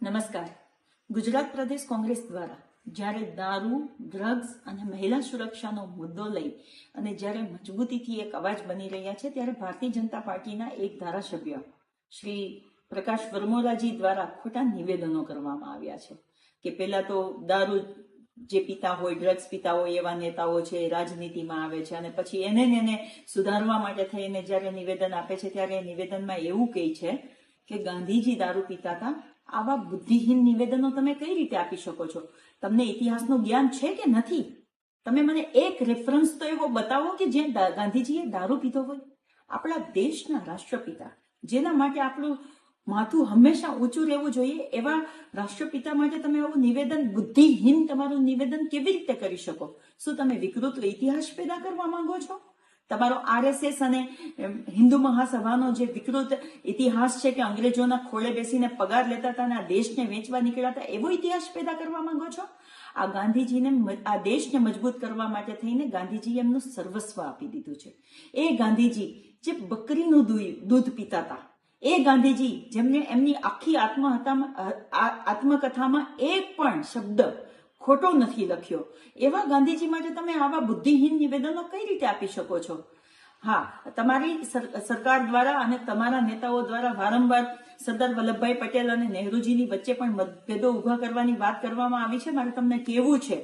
નમસ્કાર. ગુજરાત પ્રદેશ કોંગ્રેસ દ્વારા જ્યારે દારૂ, ડ્રગ્સ અને મહિલા સુરક્ષાનો મુદ્દો લઈ અને જ્યારે મજબૂતીથી એક અવાજ બની રહ્યા છે, ત્યારે ભારતીય જનતા પાર્ટીના એક ધારાસભ્ય શ્રી પ્રકાશ વર્મોરાજી દ્વારા ખોટા નિવેદનો કરવામાં આવ્યા છે કે પહેલા તો દારૂ જે પીતા હોય, ડ્રગ્સ પીતા હોય એવા નેતાઓ છે રાજનીતિમાં આવે છે અને પછી એને સુધારવા માટે થઈને જ્યારે નિવેદન આપે છે ત્યારે એ નિવેદનમાં એવું કહે છે કે ગાંધીજી દારૂ પીતા હતા. આવા બુદ્ધિહીન નિવેદનો તમે કઈ રીતે આપી શકો છો? તમને ઇતિહાસનું જ્ઞાન છે કે નથી? તમે મને એક રેફરન્સ તો એવો બતાવો કે જે ગાંધીજીએ દારૂ પીધો હોય. આપણા દેશના રાષ્ટ્રપિતા, જેના માટે આપણું માથું હંમેશા ઊંચું રહેવું જોઈએ, એવા રાષ્ટ્રપિતા માટે તમે આવું નિવેદન, બુદ્ધિહીન તમારું નિવેદન કેવી રીતે કરી શકો? શું તમે વિકૃત ઇતિહાસ પેદા કરવા માંગો છો? તમારો આરએસએસ અને હિન્દુ મહાસભાનો જે વિકૃત ઇતિહાસ છે કે અંગ્રેજોના ખોળે બેસીને પગાર લેતા હતા અને આ દેશને વેચવા નીકળ્યા હતા, એવો ઇતિહાસ પેદા કરવા માંગો છો? આ ગાંધીજીને, આ દેશને મજબૂત કરવા માટે થઈને ગાંધીજીએ એમનું સર્વસ્વ આપી દીધું છે. એ ગાંધીજી જે બકરીનું દૂધ પીતા હતા, એ ગાંધીજી જેમને એમની આખી આત્મકથામાં એક પણ શબ્દ ખોટો નથી લખ્યો, એવા ગાંધીજી માટે તમે આવા બુદ્ધિહીન નિવેદનો કઈ રીતે આપી શકો છો? હા, તમારી સરકાર દ્વારા અને તમારા નેતાઓ દ્વારા વારંવાર સરદાર વલ્લભભાઈ પટેલ અને નહેરુજીની વચ્ચે પણ મતભેદો ઉભા કરવાની વાત કરવામાં આવી છે. મારે તમને કહેવું છે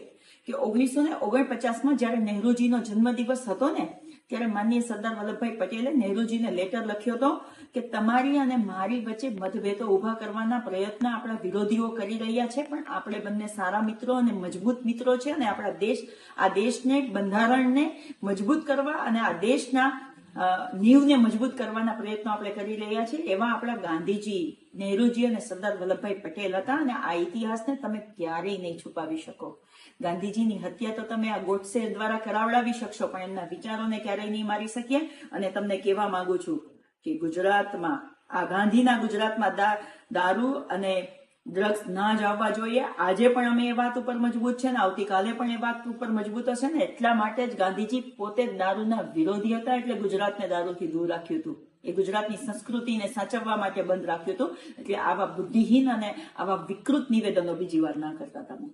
કે 1949માં જ્યારે નહેરુજીનો જન્મદિવસ હતો ને, ત્યારે માનનીય સરદાર વલ્લભભાઈ પટેલે નહેરુજીને લેટર લખ્યો હતો કે તમારી અને મારી વચ્ચે મતભેદો ઉભા કરવાના પ્રયત્ન આપણા વિરોધીઓ કરી રહ્યા છે, પણ આપણે બંને સારા મિત્રો અને મજબૂત મિત્રો છે અને આપણા આ દેશને, બંધારણને મજબૂત કરવા અને આ દેશના નીવને મજબૂત કરવાના પ્રયત્નો આપણે કરી રહ્યા છીએ. એવા આપણા ગાંધીજી, નહેરુજી અને સરદાર વલ્લભભાઈ પટેલ હતા અને આ ઇતિહાસને તમે ક્યારેય નહીં છુપાવી શકો. ગાંધીજીની હત્યા તો તમે આ ગોડસે દ્વારા કરાવડાવી શકશો, પણ એમના વિચારોને ક્યારેય નહીં મારી શકીએ. અને તમને કહેવા માંગુ છું કે ગુજરાતમાં, આ ગાંધીના ગુજરાતમાં દારૂ અને ડ્રગ્સ ના જ આવવા જોઈએ. આજે પણ અમે એ વાત ઉપર મજબૂત છે ને આવતીકાલે પણ એ વાત ઉપર મજબૂત હશે ને. એટલા માટે જ ગાંધીજી પોતે દારૂના વિરોધી હતા, એટલે ગુજરાતને દારૂથી દૂર રાખ્યું હતું. એ ગુજરાતની સંસ્કૃતિને સાચવવા માટે બંધ રાખ્યું હતું. એટલે આવા બુદ્ધિહીન અને આવા વિકૃત નિવેદનો બીજી વાર ના કરતા તમે.